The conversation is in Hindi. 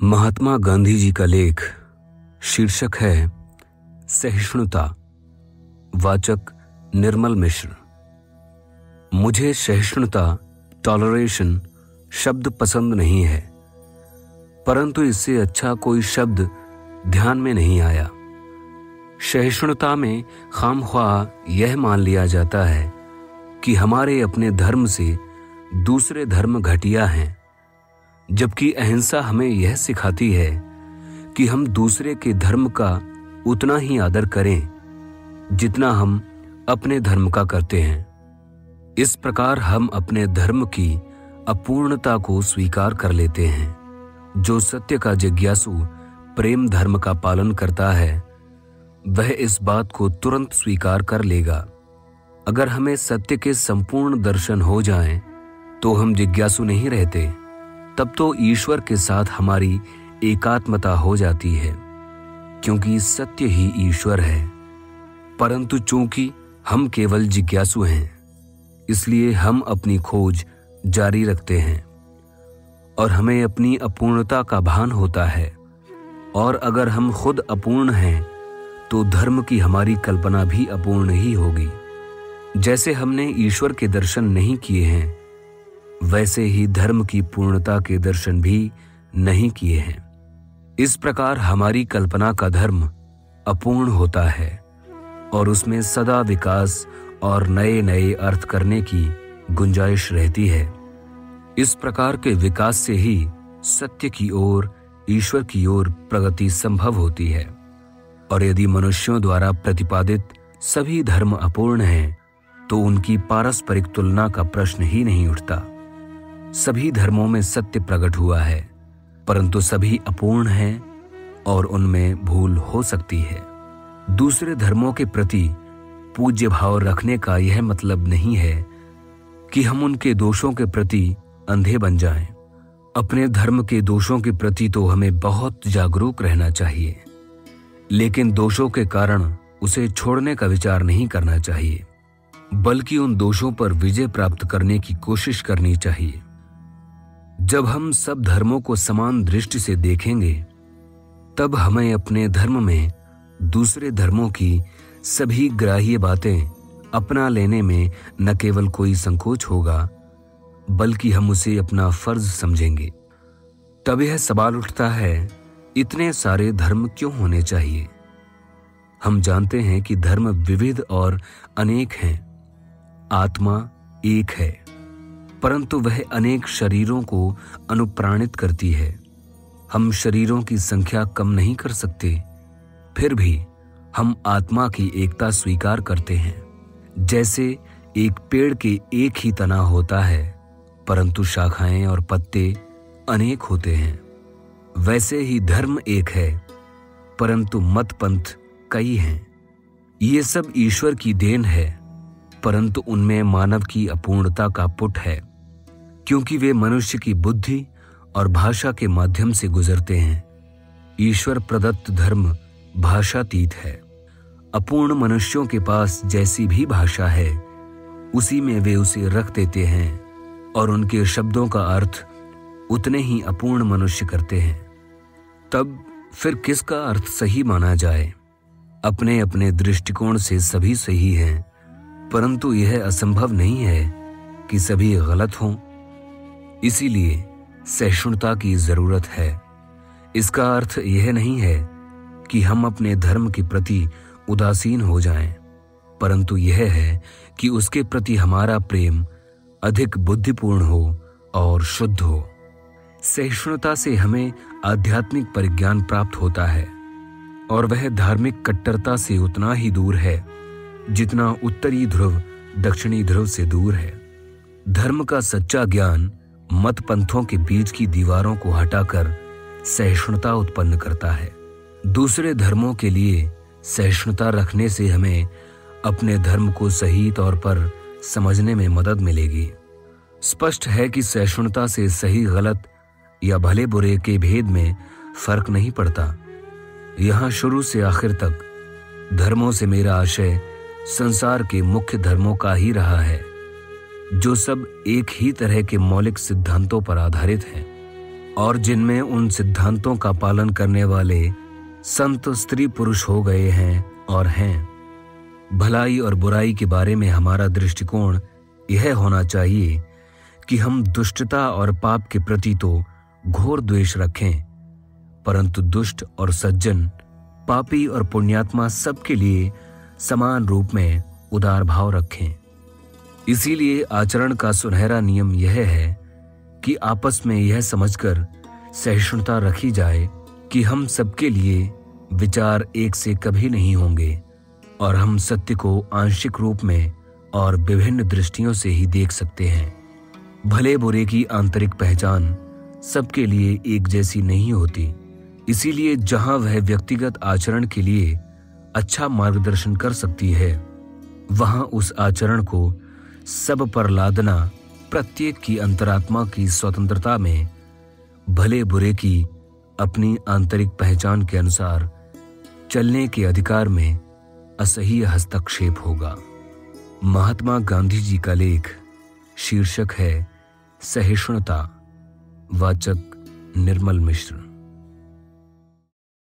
महात्मा गांधी जी का लेख शीर्षक है सहिष्णुता। वाचक निर्मल मिश्र। मुझे सहिष्णुता टॉलरेशन शब्द पसंद नहीं है, परंतु इससे अच्छा कोई शब्द ध्यान में नहीं आया। सहिष्णुता में खामख्वाह यह मान लिया जाता है कि हमारे अपने धर्म से दूसरे धर्म घटिया हैं, जबकि अहिंसा हमें यह सिखाती है कि हम दूसरे के धर्म का उतना ही आदर करें जितना हम अपने धर्म का करते हैं। इस प्रकार हम अपने धर्म की अपूर्णता को स्वीकार कर लेते हैं। जो सत्य का जिज्ञासु प्रेम धर्म का पालन करता है, वह इस बात को तुरंत स्वीकार कर लेगा। अगर हमें सत्य के संपूर्ण दर्शन हो जाएं, तो हम जिज्ञासु नहीं रहते। तब तो ईश्वर के साथ हमारी एकात्मता हो जाती है, क्योंकि सत्य ही ईश्वर है। परंतु चूंकि हम केवल जिज्ञासु हैं, इसलिए हम अपनी खोज जारी रखते हैं और हमें अपनी अपूर्णता का भान होता है। और अगर हम खुद अपूर्ण हैं, तो धर्म की हमारी कल्पना भी अपूर्ण ही होगी। जैसे हमने ईश्वर के दर्शन नहीं किए हैं, वैसे ही धर्म की पूर्णता के दर्शन भी नहीं किए हैं। इस प्रकार हमारी कल्पना का धर्म अपूर्ण होता है और उसमें सदा विकास और नए नए अर्थ करने की गुंजाइश रहती है। इस प्रकार के विकास से ही सत्य की ओर, ईश्वर की ओर प्रगति संभव होती है। और यदि मनुष्यों द्वारा प्रतिपादित सभी धर्म अपूर्ण हैं, तो उनकी पारस्परिक तुलना का प्रश्न ही नहीं उठता। सभी धर्मों में सत्य प्रकट हुआ है, परंतु सभी अपूर्ण हैं और उनमें भूल हो सकती है। दूसरे धर्मों के प्रति पूज्य भाव रखने का यह मतलब नहीं है कि हम उनके दोषों के प्रति अंधे बन जाएं। अपने धर्म के दोषों के प्रति तो हमें बहुत जागरूक रहना चाहिए, लेकिन दोषों के कारण उसे छोड़ने का विचार नहीं करना चाहिए, बल्कि उन दोषों पर विजय प्राप्त करने की कोशिश करनी चाहिए। जब हम सब धर्मों को समान दृष्टि से देखेंगे, तब हमें अपने धर्म में दूसरे धर्मों की सभी ग्राह्य बातें अपना लेने में न केवल कोई संकोच होगा, बल्कि हम उसे अपना फर्ज समझेंगे। तब यह सवाल उठता है, इतने सारे धर्म क्यों होने चाहिए? हम जानते हैं कि धर्म विविध और अनेक हैं। आत्मा एक है, परंतु वह अनेक शरीरों को अनुप्राणित करती है। हम शरीरों की संख्या कम नहीं कर सकते, फिर भी हम आत्मा की एकता स्वीकार करते हैं। जैसे एक पेड़ के एक ही तना होता है, परंतु शाखाएं और पत्ते अनेक होते हैं, वैसे ही धर्म एक है, परंतु मत पंथ कई हैं। ये सब ईश्वर की देन है, परंतु उनमें मानव की अपूर्णता का पुट है, क्योंकि वे मनुष्य की बुद्धि और भाषा के माध्यम से गुजरते हैं। ईश्वर प्रदत्त धर्म भाषातीत है। अपूर्ण मनुष्यों के पास जैसी भी भाषा है, उसी में वे उसे रख देते हैं और उनके शब्दों का अर्थ उतने ही अपूर्ण मनुष्य करते हैं। तब फिर किसका अर्थ सही माना जाए? अपने अपने दृष्टिकोण से सभी सही हैं, परंतु यह असंभव नहीं है कि सभी गलत हों। इसीलिए सहिष्णुता की जरूरत है। इसका अर्थ यह नहीं है कि हम अपने धर्म के प्रति उदासीन हो जाएं, परंतु यह है कि उसके प्रति हमारा प्रेम अधिक बुद्धिपूर्ण हो और शुद्ध हो। सहिष्णुता से हमें आध्यात्मिक परिज्ञान प्राप्त होता है, और वह धार्मिक कट्टरता से उतना ही दूर है जितना उत्तरी ध्रुव दक्षिणी ध्रुव से दूर है। धर्म का सच्चा ज्ञान मत पंथों के बीच की दीवारों को हटाकर सहिष्णुता उत्पन्न करता है। दूसरे धर्मों के लिए सहिष्णुता रखने से हमें अपने धर्म को सही तौर पर समझने में मदद मिलेगी। स्पष्ट है कि सहिष्णुता से सही गलत या भले बुरे के भेद में फर्क नहीं पड़ता। यहाँ शुरू से आखिर तक धर्मों से मेरा आशय संसार के मुख्य धर्मों का ही रहा है, जो सब एक ही तरह के मौलिक सिद्धांतों पर आधारित हैं। और जिनमें उन सिद्धांतों का पालन करने वाले संत स्त्री पुरुष हो गए हैं और हैं। भलाई और बुराई के बारे में हमारा दृष्टिकोण यह होना चाहिए कि हम दुष्टता और पाप के प्रति तो घोर द्वेष रखें, परंतु दुष्ट और सज्जन, पापी और पुण्यात्मा सबके लिए समान रूप में उदार भाव रखें। इसीलिए आचरण का सुनहरा नियम यह है कि आपस में यह समझकर सहिष्णुता रखी जाए कि हम सबके लिए विचार एक से कभी नहीं होंगे और हम सत्य को आंशिक रूप में और विभिन्न दृष्टियों से ही देख सकते हैं। भले बुरे की आंतरिक पहचान सबके लिए एक जैसी नहीं होती, इसीलिए जहां वह व्यक्तिगत आचरण के लिए अच्छा मार्गदर्शन कर सकती है, वहां उस आचरण को सब पर लादना प्रत्येक की अंतरात्मा की स्वतंत्रता में भले बुरे की अपनी आंतरिक पहचान के अनुसार चलने के अधिकार में असह्य हस्तक्षेप होगा। महात्मा गांधी जी का लेख, शीर्षक है सहिष्णुता। वाचक निर्मल मिश्र।